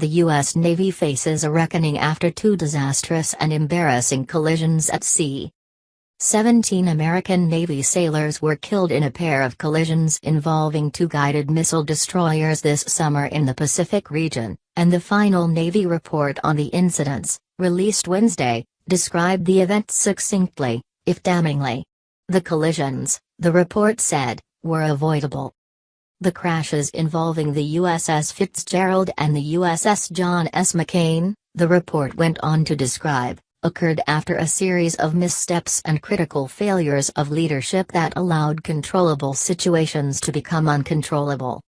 the U.S. Navy faces a reckoning after two disastrous and embarrassing collisions at sea. 17 American Navy sailors were killed in a pair of collisions involving two guided missile destroyers this summer in the Pacific region, and the final Navy report on the incidents, released Wednesday, described the events succinctly, if damningly. The collisions, the report said, were avoidable. The crashes involving the USS Fitzgerald and the USS John S. McCain, the report went on to describe, occurred after a series of missteps and critical failures of leadership that allowed controllable situations to become uncontrollable.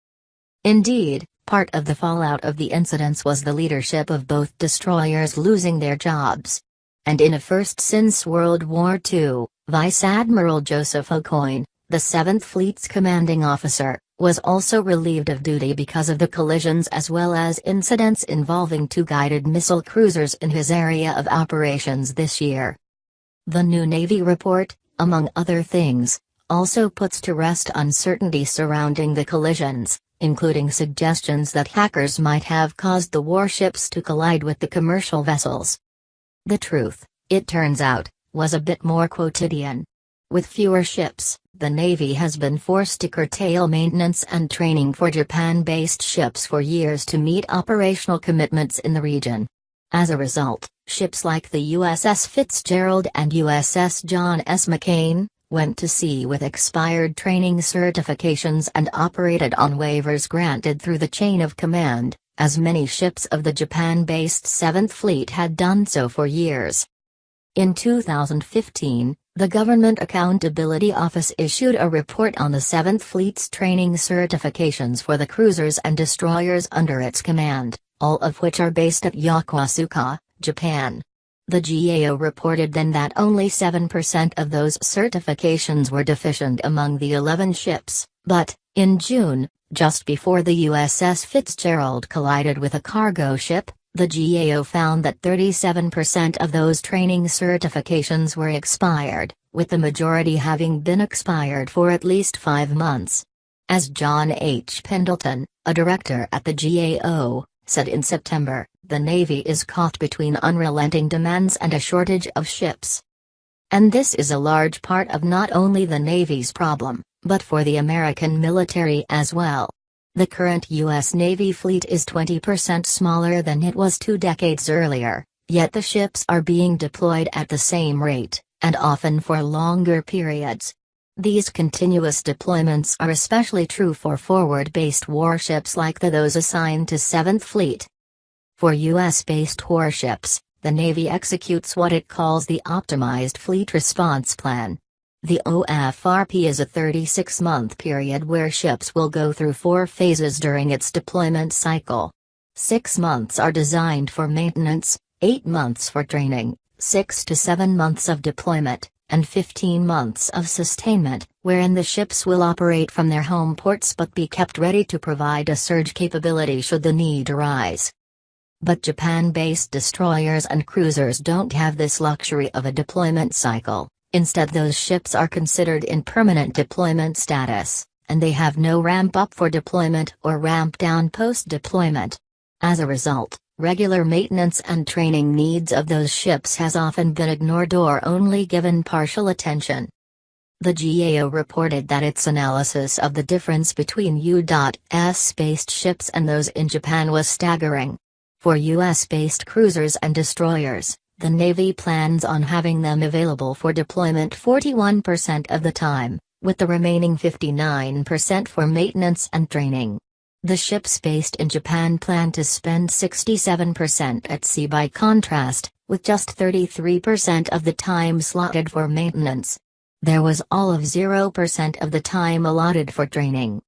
Indeed, part of the fallout of the incidents was the leadership of both destroyers losing their jobs. And in a first since World War II, Vice Admiral Joseph Aucoin, the 7th Fleet's commanding officer, was also relieved of duty because of the collisions as well as incidents involving two guided missile cruisers in his area of operations this year. The new Navy report, among other things, also puts to rest uncertainty surrounding the collisions, including suggestions that hackers might have caused the warships to collide with the commercial vessels. The truth, it turns out, was a bit more quotidian. With fewer ships, the Navy has been forced to curtail maintenance and training for Japan-based ships for years to meet operational commitments in the region. As a result, ships like the USS Fitzgerald and USS John S. McCain went to sea with expired training certifications and operated on waivers granted through the chain of command, as many ships of the Japan-based 7th Fleet had done so for years. In 2015, the Government Accountability Office issued a report on the 7th Fleet's training certifications for the cruisers and destroyers under its command, all of which are based at Yokosuka, Japan. The GAO reported then that only 7% of those certifications were deficient among the 11 ships, but, in June, just before the USS Fitzgerald collided with a cargo ship, the GAO found that 37% of those training certifications were expired, with the majority having been expired for at least 5 months. As John H. Pendleton, a director at the GAO, said in September, the Navy is caught between unrelenting demands and a shortage of ships. And this is a large part of not only the Navy's problem, but for the American military as well. The current U.S. Navy fleet is 20% smaller than it was 2 decades earlier, yet the ships are being deployed at the same rate, and often for longer periods. These continuous deployments are especially true for forward-based warships like those assigned to 7th Fleet. For U.S.-based warships, the Navy executes what it calls the Optimized Fleet Response Plan. The OFRP is a 36-month period where ships will go through 4 phases during its deployment cycle. 6 months are designed for maintenance, 8 months for training, 6 to 7 months of deployment, and 15 months of sustainment, wherein the ships will operate from their home ports but be kept ready to provide a surge capability should the need arise. But Japan-based destroyers and cruisers don't have this luxury of a deployment cycle. Instead, those ships are considered in permanent deployment status, and they have no ramp-up for deployment or ramp-down post-deployment. As a result, regular maintenance and training needs of those ships has often been ignored or only given partial attention. The GAO reported that its analysis of the difference between U.S.-based ships and those in Japan was staggering. For U.S.-based cruisers and destroyers, the Navy plans on having them available for deployment 41% of the time, with the remaining 59% for maintenance and training. The ships based in Japan plan to spend 67% at sea by contrast, with just 33% of the time slotted for maintenance. There was all of 0% of the time allotted for training.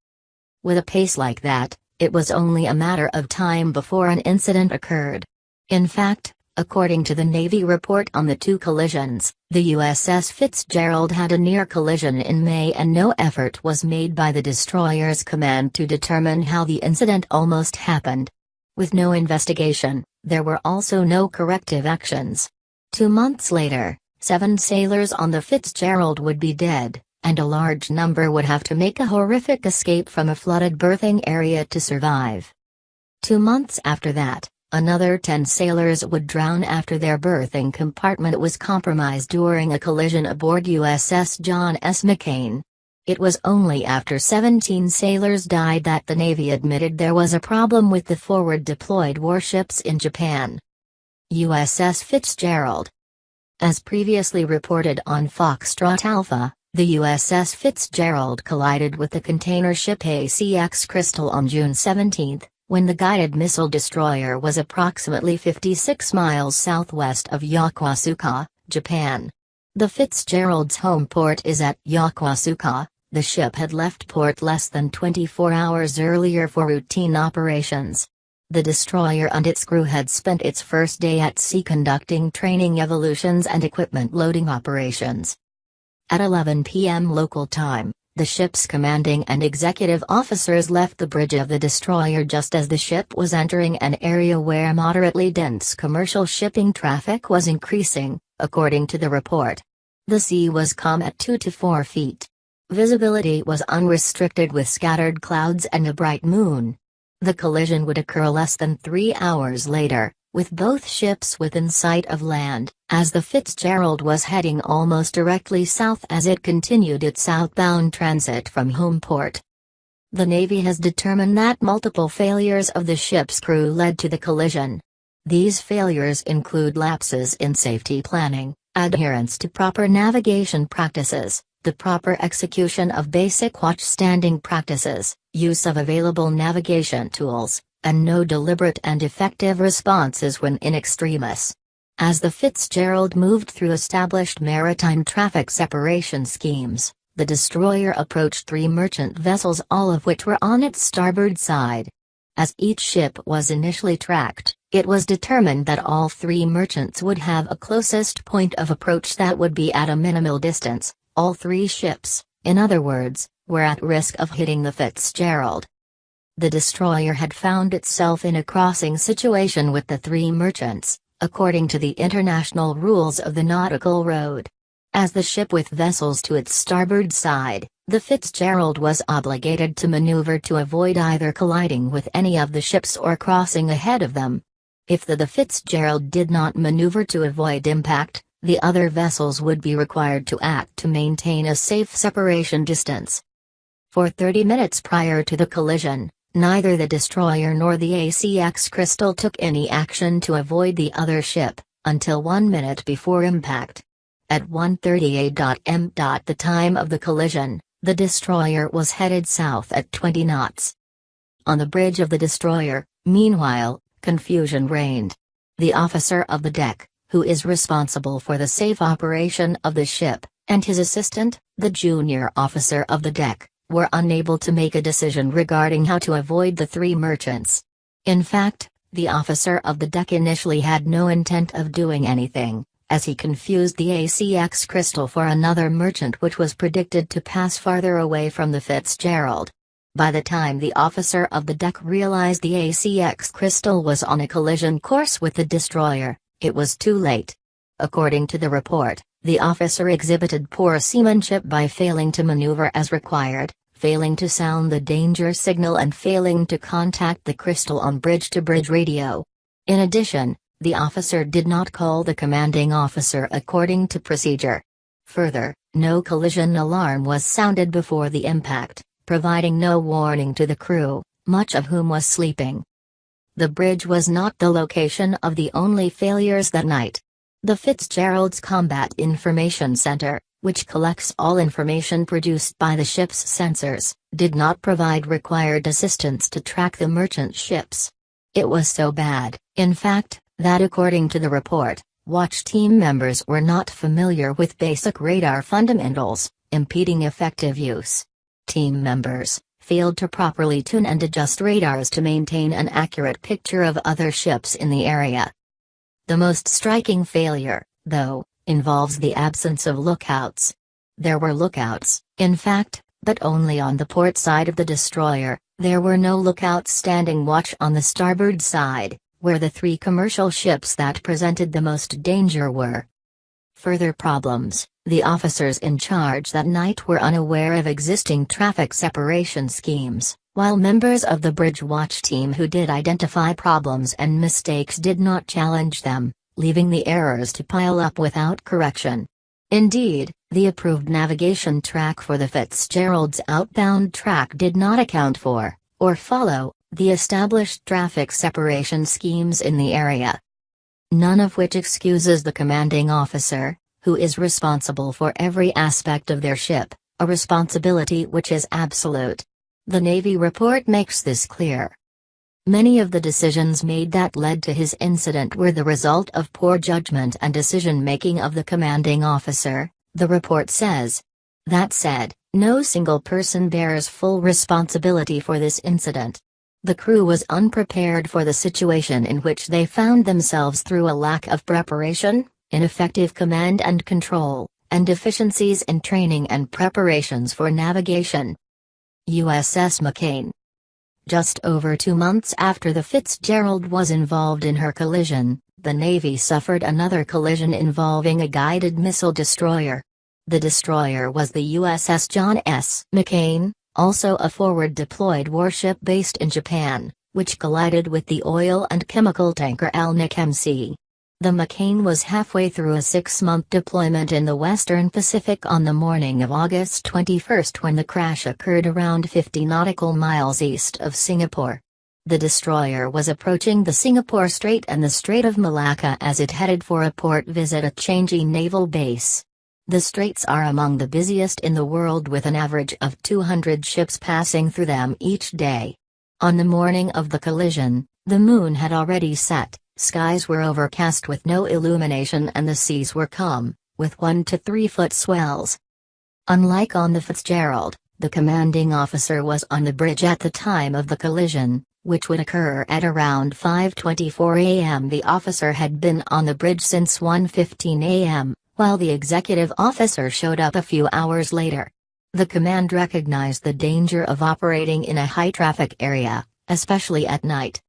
With a pace like that, it was only a matter of time before an incident occurred. In fact, according to the Navy report on the 2 collisions, the USS Fitzgerald had a near collision in May and no effort was made by the destroyer's command to determine how the incident almost happened. With no investigation, there were also no corrective actions. 2 months later, 7 sailors on the Fitzgerald would be dead, and a large number would have to make a horrific escape from a flooded berthing area to survive. 2 months after that, Another 10 sailors would drown after their berthing compartment was compromised during a collision aboard USS John S. McCain. It was only after 17 sailors died that the Navy admitted there was a problem with the forward deployed warships in Japan. USS Fitzgerald. As previously reported on Foxtrot Alpha, the USS Fitzgerald collided with the container ship ACX Crystal on June 17, when the guided missile destroyer was approximately 56 miles southwest of Yokosuka, Japan. The Fitzgerald's home port is at Yokosuka. The ship had left port less than 24 hours earlier for routine operations. The destroyer and its crew had spent its first day at sea conducting training evolutions and equipment loading operations. At 11 p.m. local time, the ship's commanding and executive officers left the bridge of the destroyer just as the ship was entering an area where moderately dense commercial shipping traffic was increasing, according to the report. The sea was calm at 2 to 4 feet. Visibility was unrestricted with scattered clouds and a bright moon. The collision would occur less than 3 hours later, with both ships within sight of land, as the Fitzgerald was heading almost directly south as it continued its southbound transit from home port. The Navy has determined that multiple failures of the ship's crew led to the collision. These failures include lapses in safety planning, adherence to proper navigation practices, the proper execution of basic watch-standing practices, use of available navigation tools, and no deliberate and effective responses when in extremis. As the Fitzgerald moved through established maritime traffic separation schemes, the destroyer approached 3 merchant vessels, all of which were on its starboard side. As each ship was initially tracked, it was determined that all 3 merchants would have a closest point of approach that would be at a minimal distance. All 3 ships, in other words, were at risk of hitting the Fitzgerald. The destroyer had found itself in a crossing situation with the 3 merchants, according to the international rules of the nautical road. As the ship with vessels to its starboard side, the Fitzgerald was obligated to maneuver to avoid either colliding with any of the ships or crossing ahead of them. If the Fitzgerald did not maneuver to avoid impact, the other vessels would be required to act to maintain a safe separation distance. For 30 minutes prior to the collision, neither the destroyer nor the ACX Crystal took any action to avoid the other ship, until 1 minute before impact. At 1:38 m. the time of the collision, the destroyer was headed south at 20 knots. On the bridge of the destroyer, meanwhile, confusion reigned. The officer of the deck, who is responsible for the safe operation of the ship, and his assistant, the junior officer of the deck, were unable to make a decision regarding how to avoid the 3 merchants. In fact, the officer of the deck initially had no intent of doing anything, as he confused the ACX Crystal for another merchant which was predicted to pass farther away from the Fitzgerald. By the time the officer of the deck realized the ACX Crystal was on a collision course with the destroyer, it was too late. According to the report, the officer exhibited poor seamanship by failing to maneuver as required, failing to sound the danger signal and failing to contact the Crystal on bridge-to-bridge radio. In addition, the officer did not call the commanding officer according to procedure. Further, no collision alarm was sounded before the impact, providing no warning to the crew, much of whom was sleeping. The bridge was not the location of the only failures that night. The Fitzgerald's Combat Information Center, which collects all information produced by the ship's sensors, did not provide required assistance to track the merchant ships. It was so bad, in fact, that according to the report, watch team members were not familiar with basic radar fundamentals, impeding effective use. Team members failed to properly tune and adjust radars to maintain an accurate picture of other ships in the area. The most striking failure, though, involves the absence of lookouts. There were lookouts, in fact, but only on the port side of the destroyer. There were no lookouts standing watch on the starboard side, where the 3 commercial ships that presented the most danger were. Further problems: the officers in charge that night were unaware of existing traffic separation schemes, while members of the bridge watch team who did identify problems and mistakes did not challenge them, leaving the errors to pile up without correction. Indeed, the approved navigation track for the Fitzgerald's outbound track did not account for, or follow, the established traffic separation schemes in the area. None of which excuses the commanding officer, who is responsible for every aspect of their ship, a responsibility which is absolute. The Navy report makes this clear. Many of the decisions made that led to his incident were the result of poor judgment and decision-making of the commanding officer, the report says. That said, no single person bears full responsibility for this incident. The crew was unprepared for the situation in which they found themselves through a lack of preparation, ineffective command and control, and deficiencies in training and preparations for navigation. USS McCain. Just over 2 months after the Fitzgerald was involved in her collision, the Navy suffered another collision involving a guided missile destroyer. The destroyer was the USS John S. McCain, also a forward-deployed warship based in Japan, which collided with the oil and chemical tanker McCain. The McCain was halfway through a 6-month deployment in the Western Pacific on the morning of August 21 when the crash occurred around 50 nautical miles east of Singapore. The destroyer was approaching the Singapore Strait and the Strait of Malacca as it headed for a port visit at Changi Naval Base. The straits are among the busiest in the world with an average of 200 ships passing through them each day. On the morning of the collision, the moon had already set. Skies were overcast with no illumination and the seas were calm, with 1 to 3 foot swells. Unlike on the Fitzgerald, the commanding officer was on the bridge at the time of the collision, which would occur at around 5:24 a.m. The officer had been on the bridge since 1:15 a.m., while the executive officer showed up a few hours later. The command recognized the danger of operating in a high-traffic area, especially at night.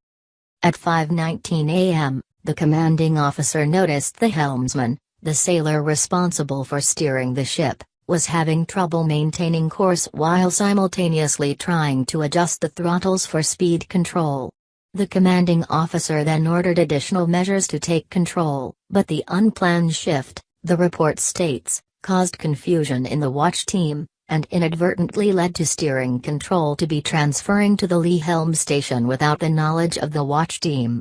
At 5:19 a.m., the commanding officer noticed the helmsman, the sailor responsible for steering the ship, was having trouble maintaining course while simultaneously trying to adjust the throttles for speed control. The commanding officer then ordered additional measures to take control, but the unplanned shift, the report states, caused confusion in the watch team, and inadvertently led to steering control to be transferring to the lee helm station without the knowledge of the watch team.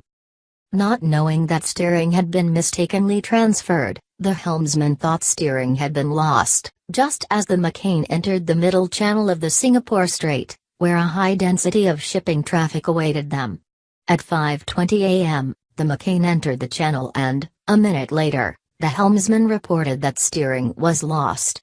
Not knowing that steering had been mistakenly transferred, the helmsman thought steering had been lost, just as the McCain entered the middle channel of the Singapore Strait, where a high density of shipping traffic awaited them. At 5:20 a.m., the McCain entered the channel and, a minute later, the helmsman reported that steering was lost.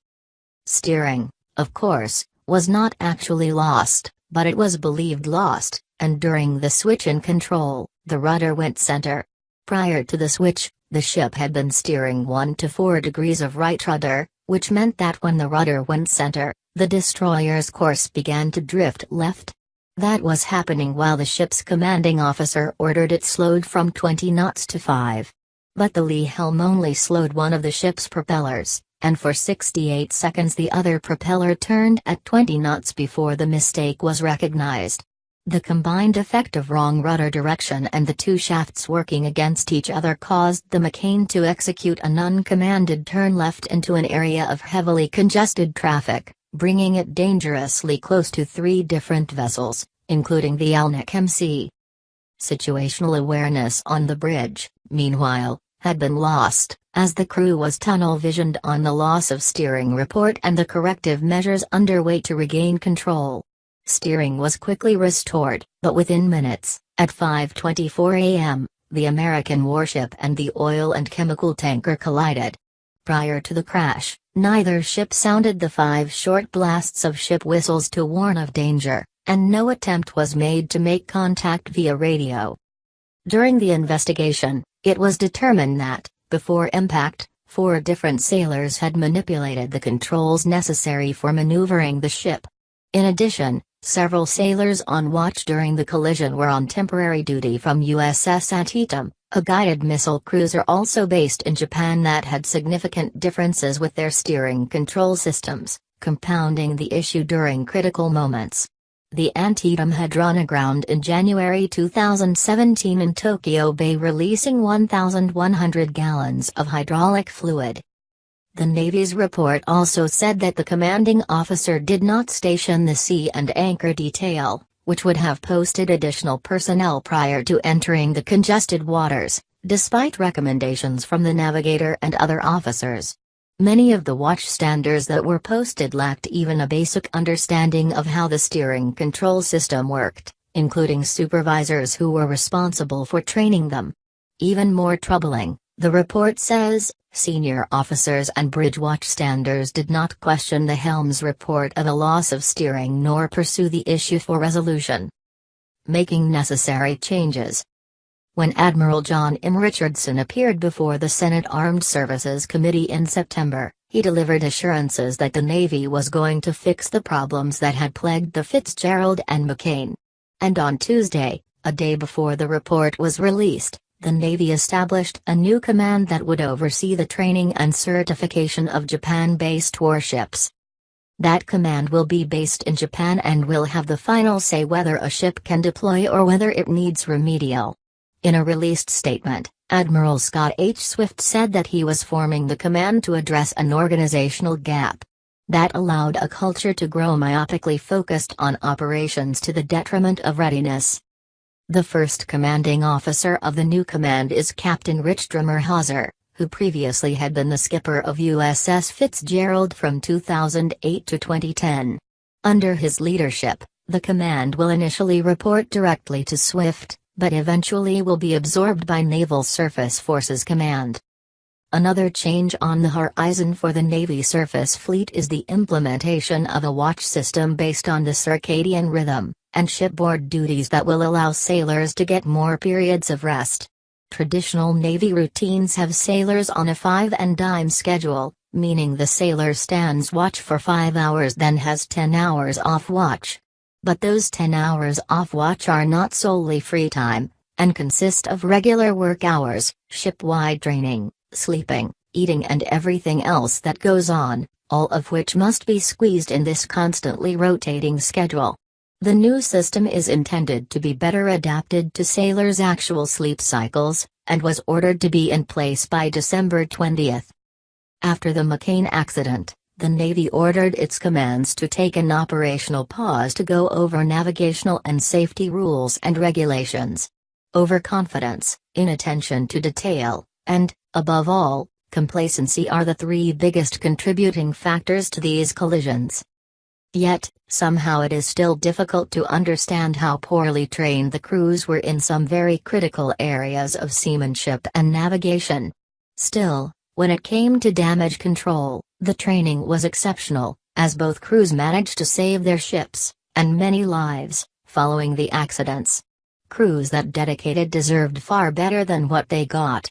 Steering, of course, was not actually lost, but it was believed lost, and during the switch in control, the rudder went center. Prior to the switch, the ship had been steering 1 to 4 degrees of right rudder, which meant that when the rudder went center, the destroyer's course began to drift left. That was happening while the ship's commanding officer ordered it slowed from 20 knots to 5. But the lee helm only slowed one of the ship's propellers, and for 68 seconds the other propeller turned at 20 knots before the mistake was recognized. The combined effect of wrong rudder direction and the two shafts working against each other caused the McCain to execute an uncommanded turn left into an area of heavily congested traffic, bringing it dangerously close to 3 different vessels, including the McCain. Situational awareness on the bridge, meanwhile, had been lost, as the crew was tunnel-visioned on the loss of steering report and the corrective measures underway to regain control. Steering was quickly restored, but within minutes, at 5:24 a.m., the American warship and the oil and chemical tanker collided. Prior to the crash, neither ship sounded the 5 short blasts of ship whistles to warn of danger, and no attempt was made to make contact via radio. During the investigation, it was determined that, before impact, 4 different sailors had manipulated the controls necessary for maneuvering the ship. In addition, several sailors on watch during the collision were on temporary duty from USS Antietam, a guided missile cruiser also based in Japan that had significant differences with their steering control systems, compounding the issue during critical moments. The Antietam had run aground in January 2017 in Tokyo Bay, releasing 1,100 gallons of hydraulic fluid. The Navy's report also said that the commanding officer did not station the sea and anchor detail, which would have posted additional personnel prior to entering the congested waters, despite recommendations from the navigator and other officers. Many of the watchstanders that were posted lacked even a basic understanding of how the steering control system worked, including supervisors who were responsible for training them. Even more troubling, the report says, senior officers and bridge watchstanders did not question the helm's report of a loss of steering nor pursue the issue for resolution. Making necessary changes. When Admiral John M. Richardson appeared before the Senate Armed Services Committee in September, he delivered assurances that the Navy was going to fix the problems that had plagued the Fitzgerald and McCain. And on Tuesday, a day before the report was released, the Navy established a new command that would oversee the training and certification of Japan-based warships. That command will be based in Japan and will have the final say whether a ship can deploy or whether it needs remedial. In a released statement, Admiral Scott H. Swift said that he was forming the command to address an organizational gap that allowed a culture to grow myopically focused on operations to the detriment of readiness. The first commanding officer of the new command is Captain Rich Hauser, who previously had been the skipper of USS Fitzgerald from 2008 to 2010. Under his leadership, the command will initially report directly to Swift, but eventually will be absorbed by Naval Surface Forces Command. Another change on the horizon for the Navy surface fleet is the implementation of a watch system based on the circadian rhythm and shipboard duties that will allow sailors to get more periods of rest. Traditional Navy routines have sailors on a 5-and-dime schedule, meaning the sailor stands watch for 5 hours then has 10 hours off watch. But those 10 hours off watch are not solely free time, and consist of regular work hours, ship-wide training, sleeping, eating and everything else that goes on, all of which must be squeezed in this constantly rotating schedule. The new system is intended to be better adapted to sailors' actual sleep cycles, and was ordered to be in place by December 20. After the McCain accident, the Navy ordered its commands to take an operational pause to go over navigational and safety rules and regulations. Overconfidence, inattention to detail, and, above all, complacency are the three biggest contributing factors to these collisions. Yet, somehow it is still difficult to understand how poorly trained the crews were in some very critical areas of seamanship and navigation. Still, when it came to damage control, the training was exceptional, as both crews managed to save their ships, and many lives, following the accidents. Crews that dedicated deserved far better than what they got.